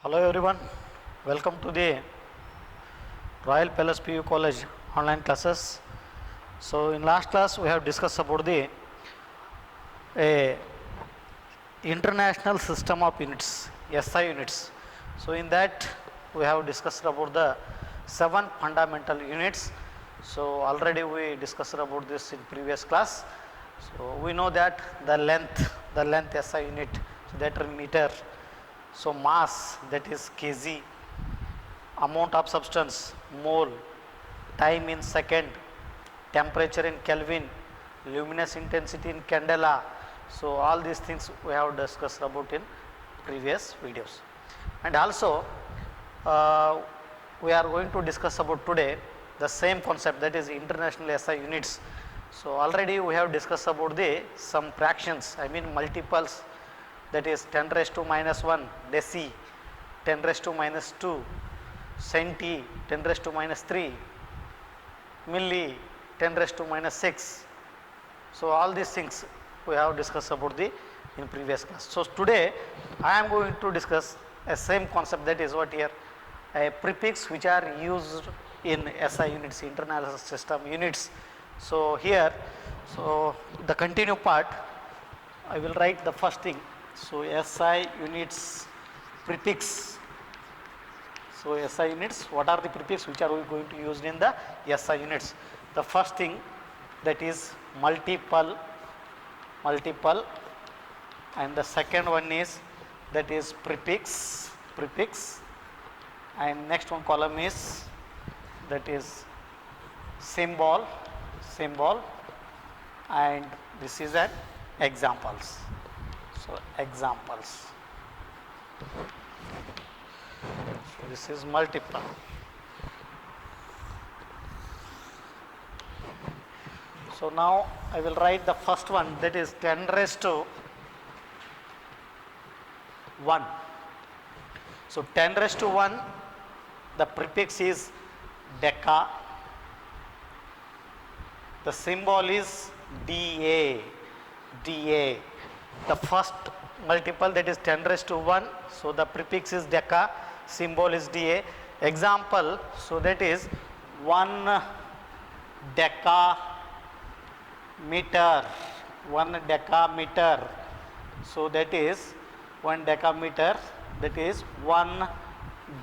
Hello everyone, welcome to the Royal Palace PU College online classes. So in last class we have discussed about the international system of units, SI units. So in that we have discussed about the 7 fundamental units. So already we discussed about this in previous class. So we know that the length SI unit, so that is meter. So mass, that is kg, amount of substance mole, time in second, temperature in Kelvin, luminous intensity in candela. So all these things we have discussed about in previous videos. And also we are going to discuss about today the same concept, that is international SI units. So already we have discussed about the some fractions, I mean multiples, that is 10 raised to minus 1 deci, 10 raised to minus 2 centi, 10 raised to minus 3 milli, 10 raised to minus 6. So all these things we have discussed about the in previous class. So today I am going to discuss a same concept, that is what here, a prefix which are used in SI units, internal system units. So here, so the continue part I will write the first thing. So SI units prefix. So SI units, what are the prefix which are we going to use in the SI units? The first thing, that is multiple, and the second one is, that is prefix, and next one column is, that is symbol, and this is an examples. So examples. So this is multiple. So now I will write the first one, that is 10 raised to 1. So 10 raised to 1, the prefix is deca, the symbol is dA. The first multiple, that is 10 raised to 1, so the prefix is deca, symbol is dA. Example, so that is 1 decameter, so that is 1 decameter, that is 1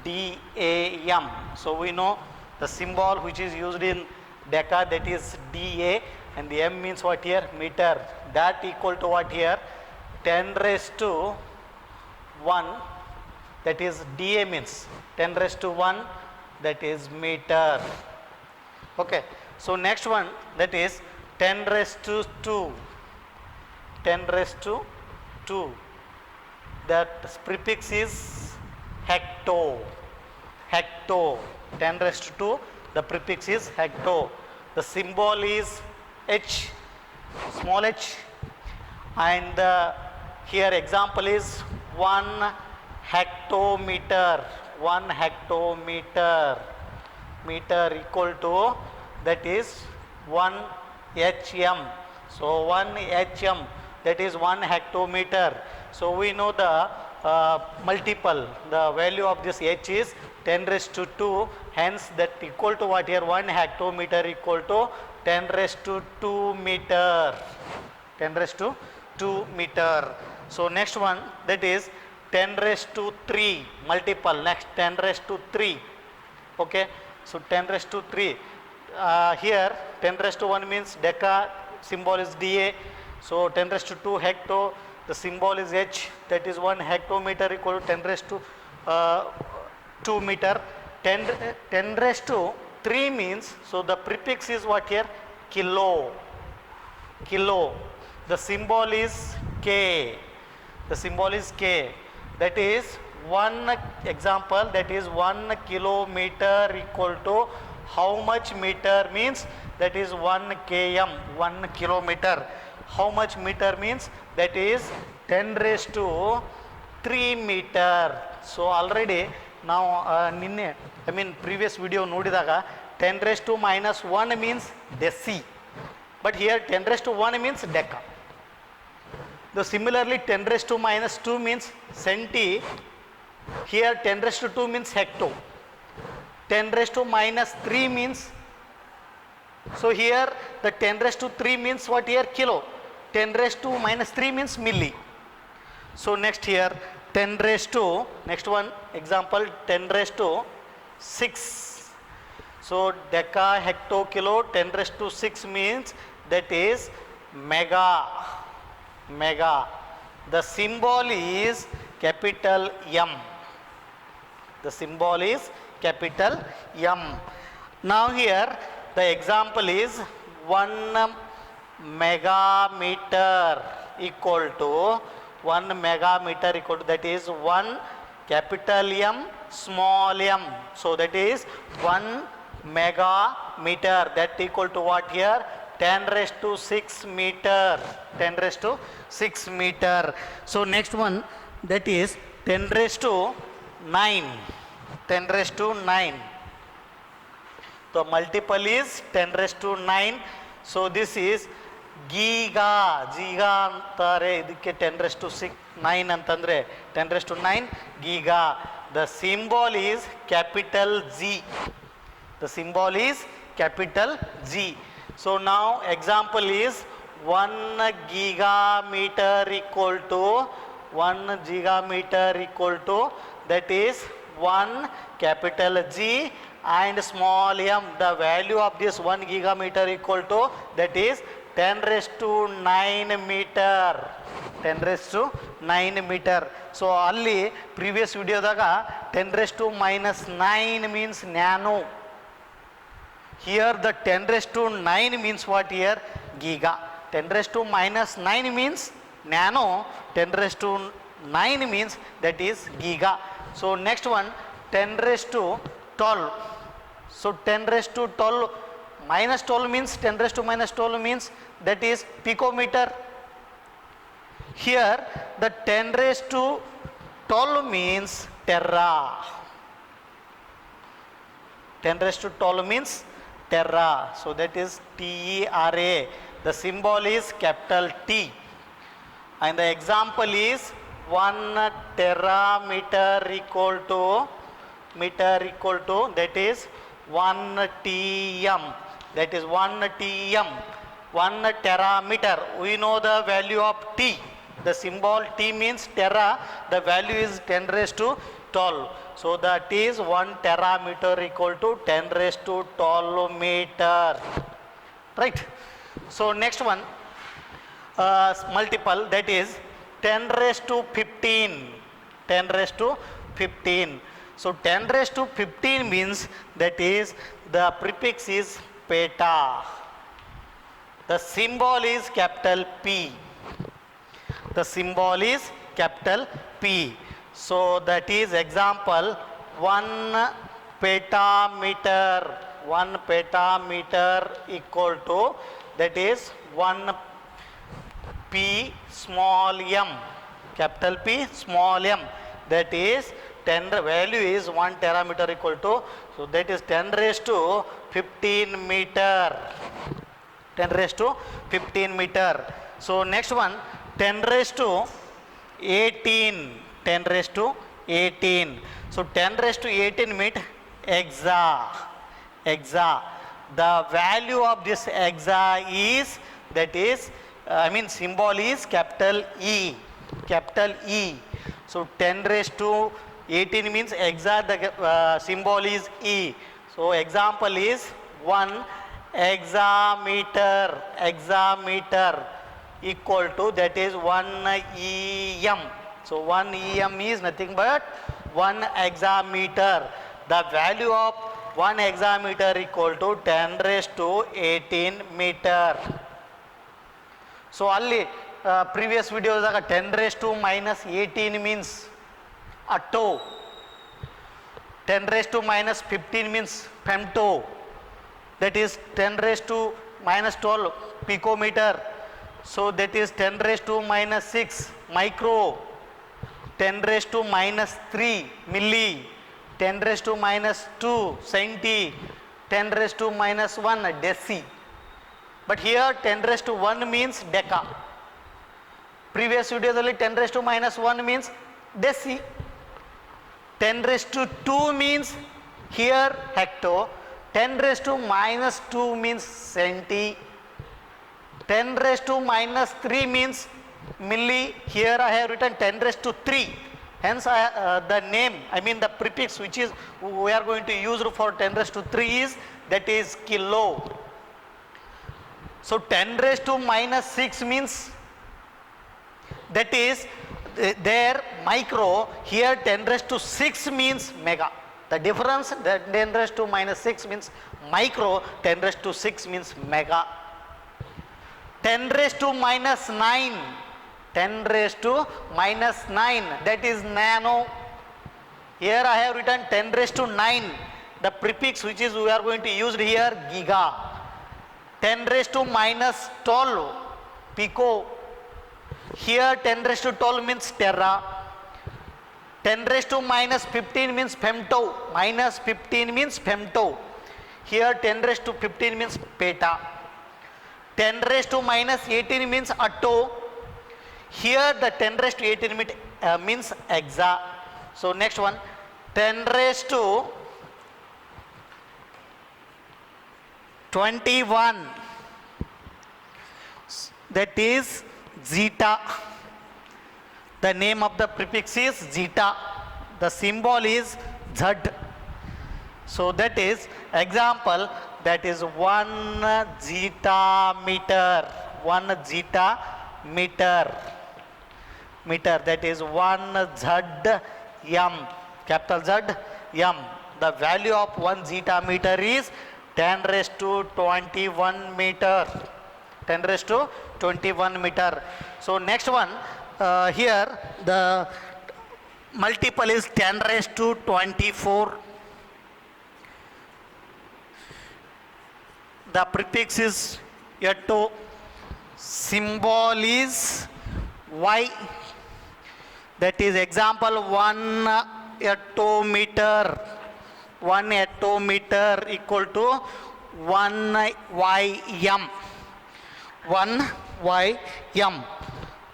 DAM. So we know the symbol which is used in deca, that is dA, and the M means what here, meter. That equal to what here, 10 raised to 1, that is dA means 10 raised to 1, that is meter. Okay. So next one, that is 10 raised to 2, that prefix is hecto, 10 raised to 2, the prefix is hecto, the symbol is H, small h, and here example is 1 hectometer, meter equal to, that is 1 hm. So 1 hm, that is 1 hectometer. So we know the multiple, the value of this h is 10 raised to 2, hence that equal to what here, 1 hectometer equal to 10 raised to 2 meter, 10 raised to 2 meter. So next one, that is 10 raised to 3, multiple, next 10 raised to 3. Okay. So 10 raised to 3, here 10 raised to 1 means deca, symbol is dA. So 10 raised to 2 hecto, the symbol is H, that is 1 hectometer equal to 10 raised to 2 meter. 10 raised to 3 means, so the prefix is what here, kilo, the symbol is K, that is 1 example, that is 1 kilometer equal to how much meter means, that is 1 km, 1 kilometer. How much meter means, that is 10 raised to 3 meter. So already now previous video nodidaga 10 raised to minus 1 means deci, but here 10 raised to 1 means deca. The similarly 10 raised to minus 2 means centi, Here 10 raised to 2 means hecto. 10 raised to minus 3 means, so here the 10 raised to 3 means what here? Kilo. 10 raised to minus 3 means milli. So next here 10 raised to, next one example 10 raised to 6. So deca, hecto, kilo, 10 raised to 6 means that is mega. Mega. The symbol is capital M. The symbol is capital M. Now here the example is 1 megameter equal to 1 megameter equal to, that is 1 capital M small m. So that is 1 megameter, that equal to what here? 10 raised to 6 meter. 10 raised to 6 meter. So next one, that is 10 raised to 9. 10 raised to 9. The multiple is 10 raised to 9. So this is giga. Giga antare idikke 10 raised to 6 9 antandre 10 raised to 9 giga. The symbol is capital G. The symbol is capital G. So now example is 1 gigameter equal to 1 gigameter equal to, that is 1 capital G and small m. The value of this 1 gigameter equal to, that is 10 raised to 9 meter. 10 raised to 9 meter. So alli previous video daga 10 raised to minus 9 means nano. Here the 10 raised to 9 means what here? Giga. 10 raised to minus 9 means nano. 10 raised to 9 means that is giga. So next one 10 raised to 12. So 10 raised to 12 minus 12 means 10 raised to minus 12 means that is picometer. Here the 10 raised to 12 means terra. 10 raised to 12 means terra. So that is TERA. The symbol is capital T. And the example is 1 terameter equal to, that is 1 TM. That is 1 TM. 1 terameter. We know the value of T. The symbol T means terra. The value is 10 raised to 12. So that is 1 terameter equal to 10 raised to 12 meter. Right. So next one, multiple, that is 10 raised to 15. 10 raised to 15. So 10 raised to 15 means that is the prefix is peta. The symbol is capital P. The symbol is capital P. So that is example 1 petameter. 1 petameter equal to, that is 1 P small m. Capital P small m. That is 10, value is 1 terameter equal to, so that is 10 raised to 15 meter. 10 raised to 15 meter. So next one 10 raised to 18. 10 raised to 18. So 10 raised to 18 means exa. Exa. The value of this exa is, that is symbol is capital E. Capital E. So 10 raised to 18 means exa, the symbol is E. So example is 1 hexameter. Hexameter equal to, that is 1 EM. So 1 EM is nothing but 1 hexameter. The value of 1 hexameter equal to 10 raised to 18 meter. So alli previous videos 10 raised to minus 18 means atto. 10 raised to minus 15 means femto. That is 10 raised to minus 12 picometer. So that is 10 raised to minus 6 micro. 10 raised to minus 3 milli. 10 raised to minus 2 centi. 10 raised to minus 1 deci. But here 10 raised to 1 means deca. Previous video 10 raised to minus 1 means deci. 10 raised to 2 means here hecto, 10 raised to minus 2 means centi, 10 raised to minus 3 means milli, here I have written 10 raised to 3, hence the name, I mean the prefix which is we are going to use for 10 raised to 3 is, that is kilo. So 10 raised to minus 6 means, that is there micro, here 10 raised to 6 means mega. The difference, that 10 raised to minus 6 means micro, 10 raised to 6 means mega. 10 raised to minus 9, 10 raised to minus 9, that is nano. Here I have written 10 raised to 9, the prefix which is we are going to use here giga. 10 raised to minus 12, pico. Here 10 raised to 12 means tera. 10 raised to minus 15 means femto, minus 15 means femto. Here 10 raised to 15 means peta. 10 raised to minus 18 means atto. Here the 10 raised to 18 means exa. So next one, 10 raised to 21, that is zeta. The name of the prefix is zeta, the symbol is z. So that is example, that is 1 zeta meter, 1 zeta meter, meter, that is 1 z m, capital Z m. The value of 1 zeta meter is 10 raised to 21 meter, 10 raised to 21 meter. So next one, here the multiple is 10 raised to 24. The prefix is etto, symbol is y, that is example 1 attometer, 1 attometer equal to 1 ym, 1 ym.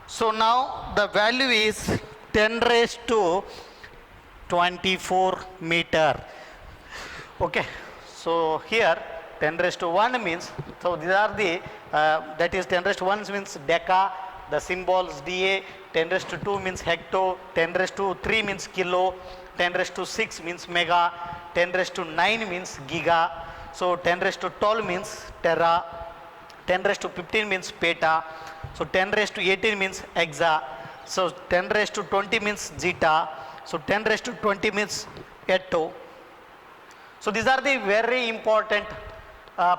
So now the value is 10 raised to 24 meter. Okay, so here 10 raised to 1 means, so these are the, that is 10 raised to 1 means deca, the symbols dA, 10 raised to 2 means hecto, 10 raised to 3 means kilo, 10 raised to 6 means mega, 10 raised to 9 means giga, so 10 raised to 12 means tera, 10 raised to 15 means peta, so 10 raised to 18 means exa, so 10 raised to 20 means zeta, so 10 raised to 20 means etto. So these are the very important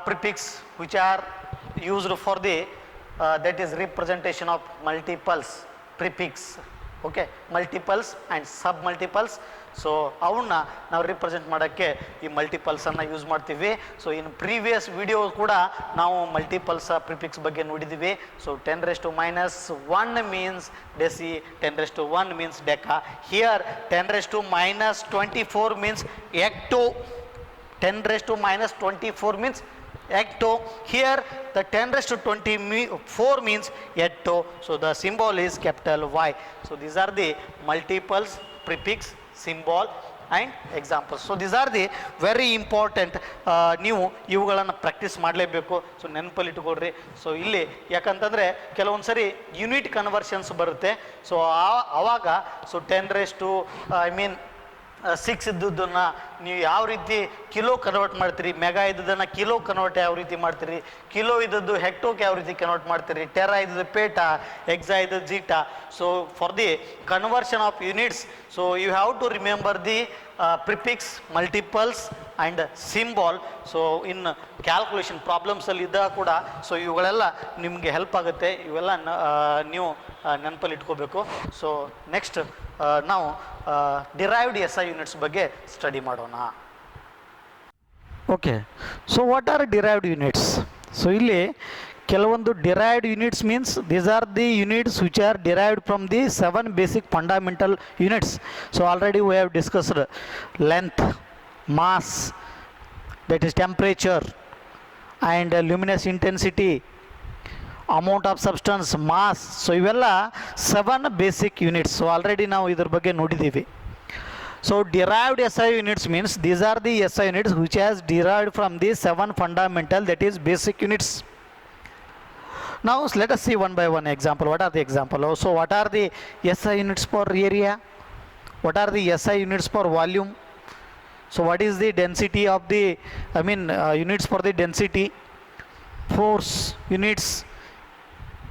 prefix which are used for the that is representation of multiples, prefix. Okay, multiples and sub multiples. So ಅವನ್ನ ನಾವು represent ಮಾಡೋಕ್ಕೆ ಈ ಮಲ್ಟಿಪಲ್ಸನ್ನು use ಮಾಡ್ತೀವಿ. So in previous video ಕೂಡ ನಾವು multiples prefix ಬಗ್ಗೆ ನೋಡಿದ್ದೀವಿ. So 10 raised to minus 1 means deci, 10 raised to 1 means deca. Here 10 raised to minus 24 means ecto, 10 raised to minus 24 means ecto. Here the 10 raised to 24 means etto. So the symbol is capital Y. So these are the multiples, prefix, symbol and examples. So these are the very important ನೀವು ಇವುಗಳನ್ನು practice ಮಾಡಲೇಬೇಕು. So ನೆನಪಲ್ಲಿ ಇಟ್ಕೊಳ್ರಿ. So ಇಲ್ಲಿ ಯಾಕಂತಂದರೆ ಕೆಲವೊಂದು ಸರಿ unit conversions ಬರುತ್ತೆ. So ಆವಾಗ so 10 raised to I mean 6 ಇದ್ದದ್ದನ್ನು ನೀವು ಯಾವ ರೀತಿ ಕಿಲೋ ಕನ್ವರ್ಟ್ ಮಾಡ್ತೀರಿ, ಮೆಗಾ ಇದ್ದದನ್ನು ಕಿಲೋ ಕನ್ವರ್ಟ್ ಯಾವ ರೀತಿ ಮಾಡ್ತೀರಿ, ಕಿಲೋ ಇದ್ದದ್ದು ಹೆಕ್ಟೋಕ್ಕೆ ಯಾವ ರೀತಿ ಕನ್ವರ್ಟ್ ಮಾಡ್ತೀರಿ, ಟೆರಾ ಇದ್ದದ್ದು ಪೇಟಾ, ಎಕ್ಸಾ ಇದ್ದದ್ದು zeta. So for the conversion of units, so you have to remember the prefix, multiples and symbol. So in calculation ಪ್ರಾಬ್ಲಮ್ಸಲ್ಲಿ ಇದ್ದಾಗ ಕೂಡ ಸೊ ಇವುಗಳೆಲ್ಲ ನಿಮಗೆ ಹೆಲ್ಪ್ ಆಗುತ್ತೆ. ಇವೆಲ್ಲ ನೀವು ನೆನಪಲ್ಲಿ ಇಟ್ಕೋಬೇಕು. ಸೊ ನೆಕ್ಸ್ಟ್ ನಾವು ಡಿರೈವ್ಡ್ SI ಯೂನಿಟ್ಸ್ ಬಗ್ಗೆ ಸ್ಟಡಿ ಮಾಡೋಣ. Okay, so what are derived units? So ಇಲ್ಲಿ ಕೆಲವೊಂದು derived units means these are the units which are derived from the 7 basic fundamental units. So already we have discussed length, mass, that is temperature, and luminous intensity, amount of substance, mass. So ಇವೆಲ್ಲ 7 basic units. So already ನಾವು ಇದ್ರ ಬಗ್ಗೆ ನೋಡಿದ್ದೀವಿ. So derived SI units means these are the SI units which has derived from the 7 fundamental, that is basic units. Now let us see one by one example. What are the example? So what are the SI units for area? What are the SI units for volume? So what is the density of the, units for the density, force units,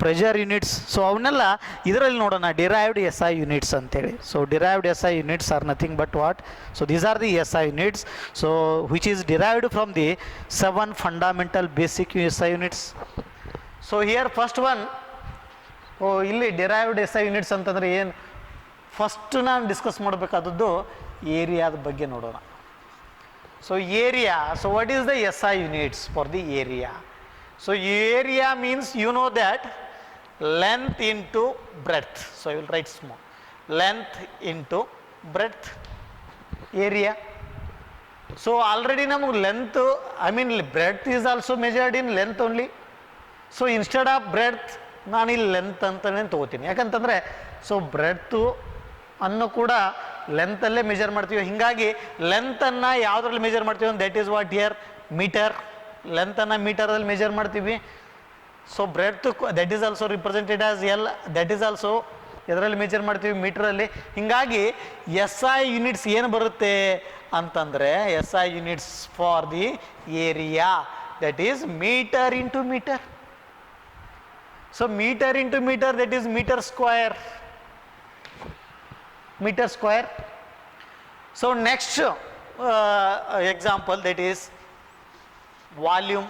pressure units. So ಅವನ್ನೆಲ್ಲ ಇದರಲ್ಲಿ ನೋಡೋಣ derived SI units ಅಂತೇಳಿ. So derived SI units are nothing but what? So these are the SI units, so which is derived from the 7 fundamental basic SI units. So here first one, ಇಲ್ಲಿ derived SI units ಅಂತಂದರೆ ಏನು, first ನಾನು discuss ಮಾಡಬೇಕಾದದ್ದು ಏರಿಯಾದ ಬಗ್ಗೆ ನೋಡೋಣ. So area, so what is the SI units for the area? So area means you know that length into breadth. So I will write small, length into breadth, area. So already namu length, breadth is also measured in length only. So instead of breadth ನಾನು ಇಲ್ಲಿ length ಅಂತಲೇ ತೊಗೋತೀನಿ. ಯಾಕಂತಂದರೆ so breadth ಅನ್ನು ಕೂಡ ಲೆಂತಲ್ಲೇ measure ಮಾಡ್ತೀವಿ. ಹೀಗಾಗಿ ಲೆಂತನ್ನು ಯಾವುದ್ರಲ್ಲಿ measure ಮಾಡ್ತೀವಿ, that is what here metre. ಲೆಂತನ್ನು ಮೀಟರಲ್ಲಿ ಮೆಜರ್ ಮಾಡ್ತೀವಿ. So breadth that is also represented as L, that is also ಇದರಲ್ಲಿ ಮೆಜರ್ ಮಾಡ್ತೀವಿ ಮೀಟ್ರಲ್ಲಿ. ಹೀಗಾಗಿ SI ಯೂನಿಟ್ಸ್ ಏನು ಬರುತ್ತೆ ಅಂತಂದರೆ, SI units for the area that is metre into metre. So meter into meter, that is meter square. Meter square. So next example, that is volume.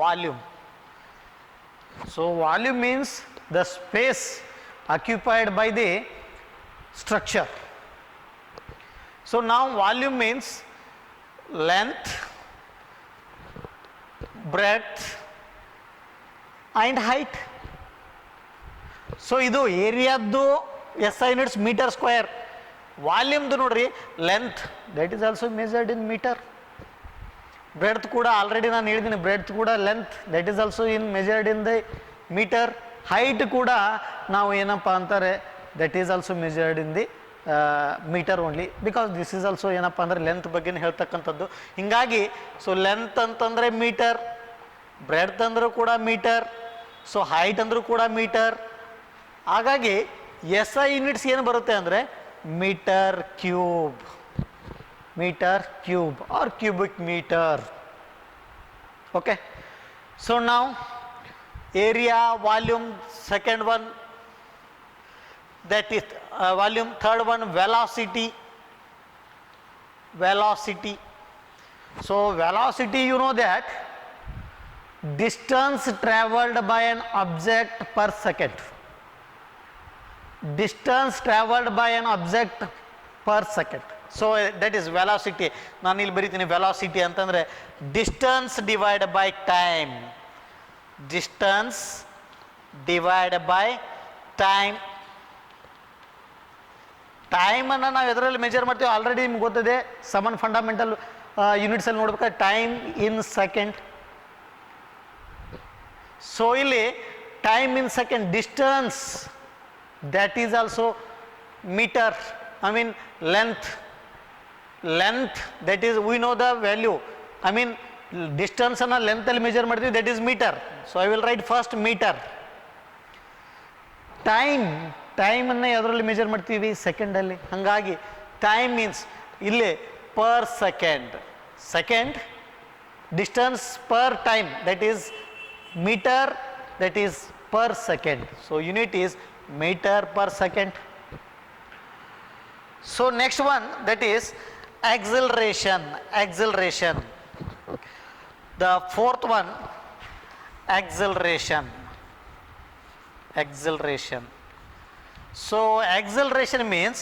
Volume. So volume means the space occupied by the structure. So now volume means length, breadth and height. So ಇದು ಏರಿಯಾದ್ದು SI units meter square. ವಾಲ್ಯೂಮ್ದು ನೋಡ್ರಿ length, that is also measured in meter. Breadth ಕೂಡ already ನಾನು ಹೇಳಿದ್ದೀನಿ, breadth ಕೂಡ length, that is also in measured in the meter. Height ಕೂಡ ನಾವು ಏನಪ್ಪ ಅಂತಾರೆ, that is also measured in the meter only, because this is also ಏನಪ್ಪ ಅಂದರೆ ಲೆಂತ್ ಬಗ್ಗೆ ಹೇಳ್ತಕ್ಕಂಥದ್ದು. ಹೀಗಾಗಿ ಸೊ ಲೆಂತ್ ಅಂತಂದರೆ ಮೀಟರ್, ಬ್ರೆಡ್ತ್ ಅಂದರೂ ಕೂಡ ಮೀಟರ್, ಸೊ ಹೈಟ್ ಅಂದರೂ ಕೂಡ ಮೀಟರ್. ಹಾಗಾಗಿ SI ಯೂನಿಟ್ಸ್ ಏನು ಬರುತ್ತೆ ಅಂದರೆ metre cube, metre cube or cubic metre. Okay, so ನಾವು area, volume second one, that is volume. Third one velocity. Velocity. So velocity, you know that distance traveled by an object per second. Distance traveled by an object per second. So that is velocity. ನಾನು ಇಲ್ಲಿ ಬರೀತೀನಿ velocity ಅಂತಂದರೆ distance divided by time. Distance divided by time. ಟೈಮನ್ನು ನಾವು ಎದರಲ್ಲಿ measure ಮಾಡ್ತೀವಿ already ನಿಮ್ಗೆ ಗೊತ್ತಿದೆ, 7 ಫಂಡಮೆಂಟಲ್ ಯೂನಿಟ್ಸಲ್ಲಿ ನೋಡ್ಬೇಕಾದ್ರೆ ಟೈಮ್ ಇನ್ ಸೆಕೆಂಡ್. ಸೊ ಇಲ್ಲಿ time in second, distance that is also meter, I mean length. Length, that is we know the value, I mean distance ಅನ್ನು length ಅಲ್ಲಿ ಮೆಜರ್ ಮಾಡ್ತೀವಿ, that is meter. So I will write first meter. Time, ಟೈಮನ್ನು ಯಾವುದರಲ್ಲಿ measure ಮಾಡ್ತೀವಿ, ಸೆಕೆಂಡಲ್ಲಿ. ಹಾಗಾಗಿ time means ಇಲ್ಲಿ per second. Second, distance per time, that is meter, that is per second. So unit is meter per second. So next one, that is acceleration. Acceleration. The fourth one, acceleration. Acceleration. So acceleration means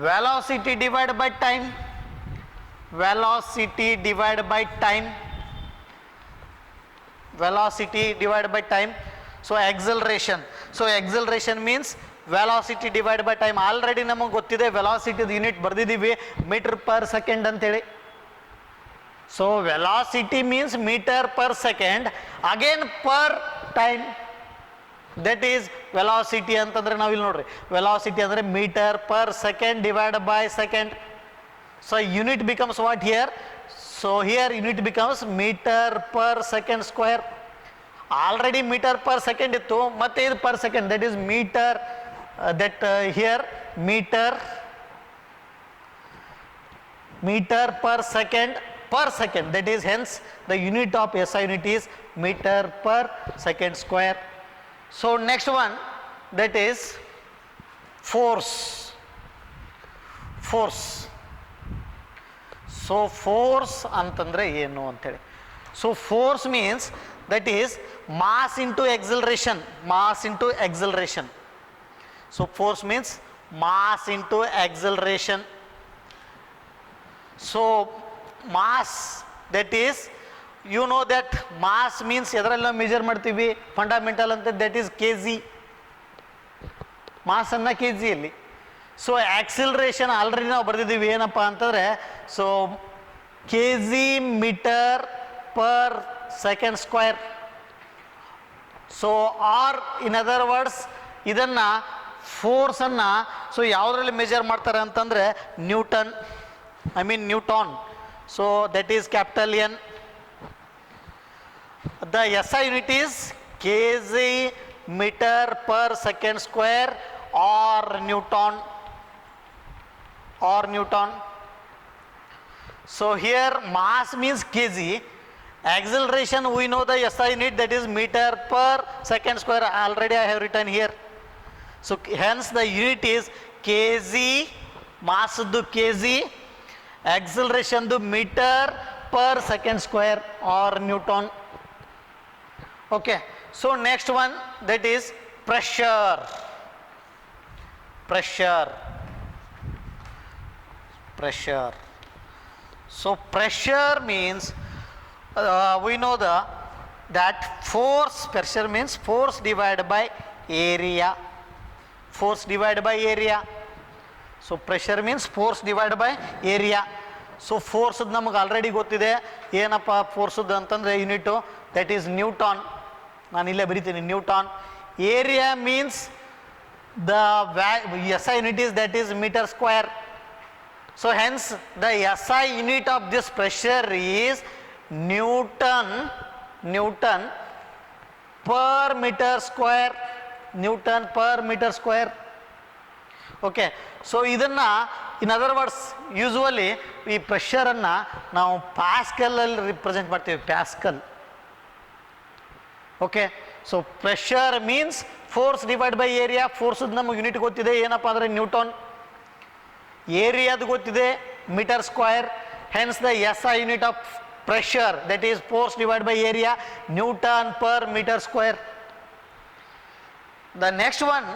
velocity divided by time. Velocity divided by time. Velocity divided by time. So acceleration. So acceleration means velocity divided by time. ಆಲ್ರೆಡಿ ನಮಗೆ ಗೊತ್ತಿದೆ, ವೆಲಾಸಿಟಿದ unit ಬರೆದಿದ್ದೀವಿ meter per second ಅಂತೇಳಿ. So velocity means meter per second, again per time. That is velocity ಅಂತಂದರೆ ನಾವು ಇಲ್ಲಿ ನೋಡ್ರಿ, ವೆಲಾಸಿಟಿ ಅಂದರೆ meter per second divide by second. So unit becomes what here? So here unit becomes meter per second square. Already meter per second ಇತ್ತು, ಮತ್ತೆ ಇದು per second, that is meter, that here meter per second, that is hence the unit of SI unit is meter per second square. So next one, that is force. So force ಅಂತಂದ್ರೆ ಏನು ಅಂತೇಳಿ. So force means that is mass into acceleration. So force means mass into acceleration. So mass, that is, you know that mass means ಎದರೆಲ್ಲ measure ಮಾಡ್ತೀವಿ fundamental ಅಂತ, that is K G, mass ಅನ್ನ K ಜಿಯಲ್ಲಿ. So acceleration already ನಾವು ಬರೆದಿದ್ದೀವಿ ಏನಪ್ಪ ಅಂತಂದರೆ, so K G metre per second square. So or in other words ಇದನ್ನು ಫೋರ್ಸನ್ನು ಸೊ ಯಾವುದರಲ್ಲಿ ಮೆಜರ್ ಮಾಡ್ತಾರೆ ಅಂತಂದರೆ newton, Newton. So that is capital N. The SI unit is kg meter per second square or Newton. So here mass means kg, acceleration we know the SI unit, that is meter per second square, already I have written here. So hence the unit is kg, mass du kg, acceleration the meter per second square or Newton. Okay, so next one, that is pressure. So pressure means we know that pressure means force divided by area. So pressure means force divided by area. So force ನಮಗೆ already ಗೊತ್ತಿದೆ, ಏನಪ್ಪ ಫೋರ್ಸದ್ದು ಅಂತಂದರೆ unit, that is ನ್ಯೂಟಾನ್. ನಾನು ಇಲ್ಲೇ ಬರಿತೀನಿ newton. Area means the SI unit is, that is meter square. So hence the SI unit of this pressure is Newton per meter square. Okay, so ಇದನ್ನು in other words usually ಈ ಪ್ರೆಷರನ್ನು ನಾವು ಪ್ಯಾಸ್ಕಲಲ್ಲಿ represent ಮಾಡ್ತೀವಿ, pascal. Okay, so pressure means force divide by area. ಫೋರ್ಸದ್ದು ನಮಗೆ unit ಗೊತ್ತಿದೆ, ಏನಪ್ಪ ಅಂದರೆ ನ್ಯೂಟನ್. ಏರಿಯಾದು ಗೊತ್ತಿದೆ metre square. Hence the SI unit of pressure, that is force divide by area, newton per metre square. The next one,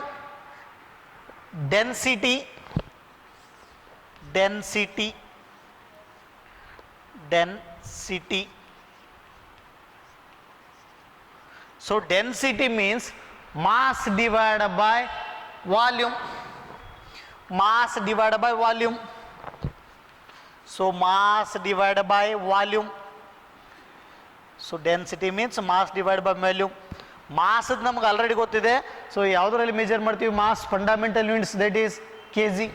density. So density means mass divided by volume. So mass divided by volume. So density means mass divided by volume. Mass ನಮ್ಗೆ already ಗೊತ್ತಿದೆ. So ಯಾವುದರಲ್ಲಿ measure ಮಾಡ್ತೀವಿ mass? Fundamental units, that is K g.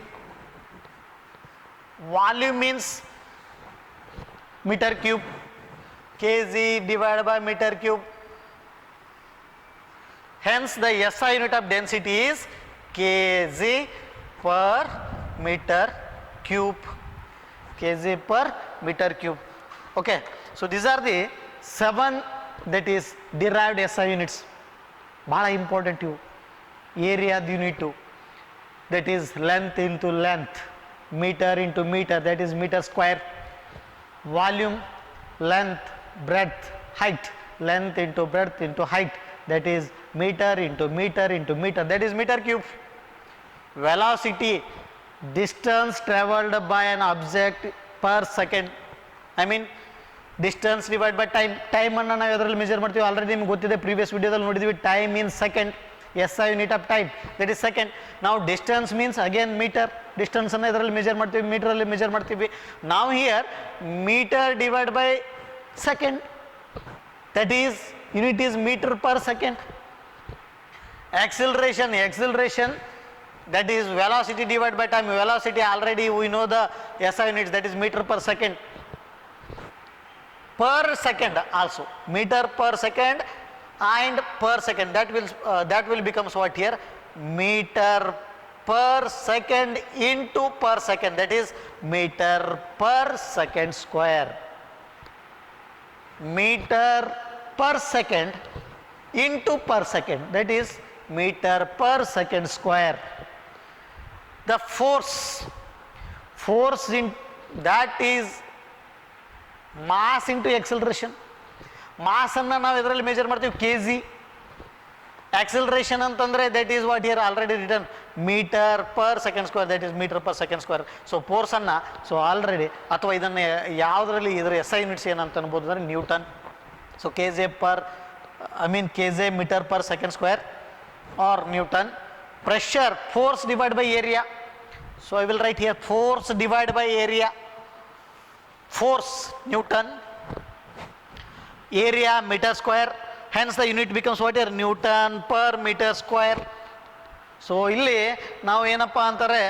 Volume means metre cube, k g divide by metre cube. Hence the SI unit of density is K g per metre cube. Okay, so these are the 7 that is derived SI units. ಬಹಳ important ಇವು. ಏರಿಯಾದ unit, that is length into length, meter into meter, that is meter square. Volume, length, breadth, height, length into breadth into height, that is meter into meter into meter, that is meter cube. Velocity, distance traveled by an object per second. Distance divide by time. ಟೈಮನ್ನು ನಾವು ಅದರಲ್ಲಿ measure ಮಾಡ್ತೀವಿ, already ನಿಮ್ಗೆ ಗೊತ್ತಿದೆ, previous ವಿಡಿಯೋದಲ್ಲಿ ನೋಡಿದ್ವಿ. Time means second, SI unit of time, that is second. ನಾವು distance means again metre, ಡಿಸ್ಟೆನ್ಸನ್ನು ಇದರಲ್ಲಿ ಮೆಜರ್ ಮಾಡ್ತೀವಿ, ಮೀಟರಲ್ಲಿ ಮೆಜರ್ ಮಾಡ್ತೀವಿ. ನಾವು here metre divide by second, that is unit is metre per second. acceleration that is velocity divided by time. Velocity already we know the SI units, that is meter per second. Per second also, meter per second and per second, that will becomes what here, meter per second into per second, that is meter per second square. Meter per second into per second, that is meter per second square. The force in that is mass into acceleration. Mass ಅನ್ನು ನಾವು ಇದರಲ್ಲಿ measure ಮಾಡ್ತೀವಿ kg. Acceleration ಅಂತಂದ್ರೆ that is what here already written, meter per second square, that is meter per second square. So force ಅನ್ನ so already ಅಥವಾ ಇದನ್ನ ಯಾವುದರಲ್ಲಿ ಇದರ SI ಯೂನಿಟ್ಸ್ ಏನಂತ ಅನ್ಬೋದು ಅಂದ್ರೆ Newton. So kg meter per second square or Newton. Pressure, force divided by area. So I will write here force divided by area. Force Newton, area meter square, hence the unit becomes what here, Newton per meter square. So ಇಲ್ಲಿ ನಾವು ಏನಪ್ಪ ಅಂತಾರೆ,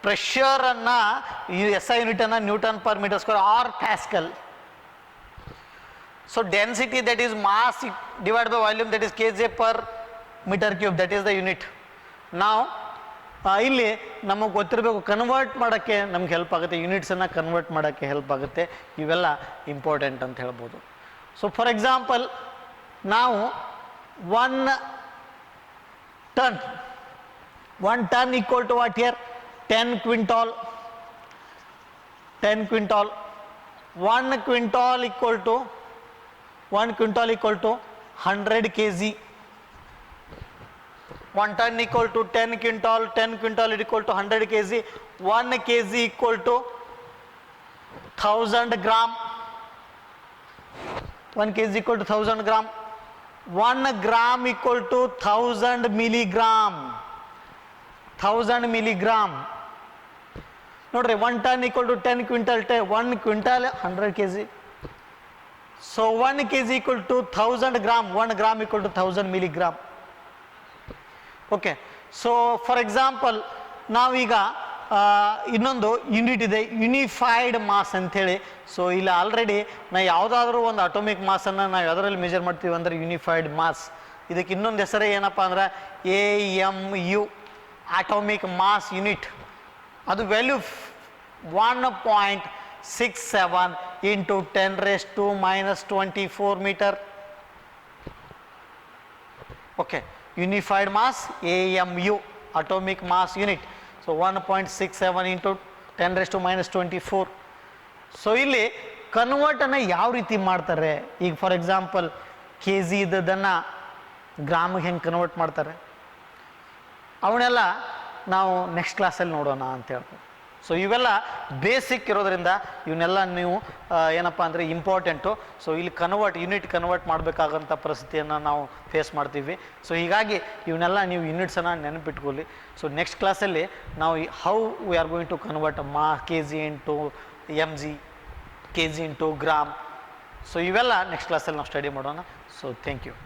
pressure ಅನ್ನ SI unit ಅನ್ನ newton per metre square or pascal. So density, that is mass divided by volume, that is kg per meter cube, that is the unit. Now ಇಲ್ಲಿ ನಮಗೆ ಗೊತ್ತಿರಬೇಕು, convert ಮಾಡೋಕ್ಕೆ ನಮ್ಗೆ ಹೆಲ್ಪ್ ಆಗುತ್ತೆ, ಯೂನಿಟ್ಸನ್ನು ಕನ್ವರ್ಟ್ ಮಾಡೋಕ್ಕೆ help ಆಗುತ್ತೆ. ಇವೆಲ್ಲ ಇಂಪಾರ್ಟೆಂಟ್ ಅಂತ ಹೇಳ್ಬೋದು. ಸೊ ಫಾರ್ ಎಕ್ಸಾಂಪಲ್ ನಾವು 1 ton equal to what here, 10 quintal. 1 quintal equal to 100 kg. 1 ton equal to 10 quintal, 10 quintal is equal to 100 kg. 1 kg equal to 1000 gram. 1 kg equal to 1000 gram. 1 gram equal to 1000 milligram. 1000 milligram. ನೋಡ್ರಿ, 1 ton equal to 10 quintal, 1 quintal 100 kg. So 1 kg equal to 1000 gram, 1 gram equal to 1000 milligram. Okay. So for example ನಾವೀಗ ಇನ್ನೊಂದು unit ಇದೆ, unified mass ಅಂಥೇಳಿ. So ಇಲ್ಲಿ already ನಾವು ಯಾವುದಾದ್ರೂ ಒಂದು atomic ಮಾಸನ್ನು ನಾವು ಯಾವುದರಲ್ಲಿ ಮೆಜರ್ ಮಾಡ್ತೀವಿ ಅಂದರೆ ಯುನಿಫೈಡ್ ಮಾಸ್. ಇದಕ್ಕೆ ಇನ್ನೊಂದು ಹೆಸರೇ ಏನಪ್ಪ ಅಂದ್ರೆ AMU, ಅಟೋಮಿಕ್ ಮಾಸ್ ಯೂನಿಟ್. ಅದು value 1.67 into 10⁻⁻24 meter. Okay, unified mass AMU, atomic mass unit. So 1.67 into 10⁻⁻24. So ಇಲ್ಲಿ ಕನ್ವರ್ಟ್ ಅನ್ನ ಯಾವ ರೀತಿ ಮಾಡ್ತಾರೆ, ಈಗ ಫಾರ್ ಎಕ್ಸಾಂಪಲ್ kg ಇದ್ದದನ್ನು ಗ್ರಾಮಿಗೆ ಹೆಂಗೆ ಕನ್ವರ್ಟ್ ಮಾಡ್ತಾರೆ ಅವನ್ನೆಲ್ಲ ನಾವು ನೆಕ್ಸ್ಟ್ ಕ್ಲಾಸಲ್ಲಿ ನೋಡೋಣ ಅಂತ ಹೇಳ್ಬೋದು. ಸೊ ಇವೆಲ್ಲ ಬೇಸಿಕ್ ಇರೋದ್ರಿಂದ ಇವನ್ನೆಲ್ಲ ನೀವು ಏನಪ್ಪ ಅಂದರೆ ಇಂಪಾರ್ಟೆಂಟು. ಸೊ ಇಲ್ಲಿ ಯೂನಿಟ್ ಕನ್ವರ್ಟ್ ಮಾಡಬೇಕಾಗಂಥ ಪರಿಸ್ಥಿತಿಯನ್ನು ನಾವು ಫೇಸ್ ಮಾಡ್ತೀವಿ. ಸೊ ಹೀಗಾಗಿ ಇವನ್ನೆಲ್ಲ ನೀವು ಯೂನಿಟ್ಸನ್ನು ನೆನಪಿಟ್ಕೊಳ್ಳಿ. ಸೊ ನೆಕ್ಸ್ಟ್ ಕ್ಲಾಸಲ್ಲಿ ನಾವು how we are going to convert kg into mg, kg into gram. So ಇವೆಲ್ಲ ನೆಕ್ಸ್ಟ್ ಕ್ಲಾಸಲ್ಲಿ ನಾವು ಸ್ಟಡಿ ಮಾಡೋಣ. So thank you.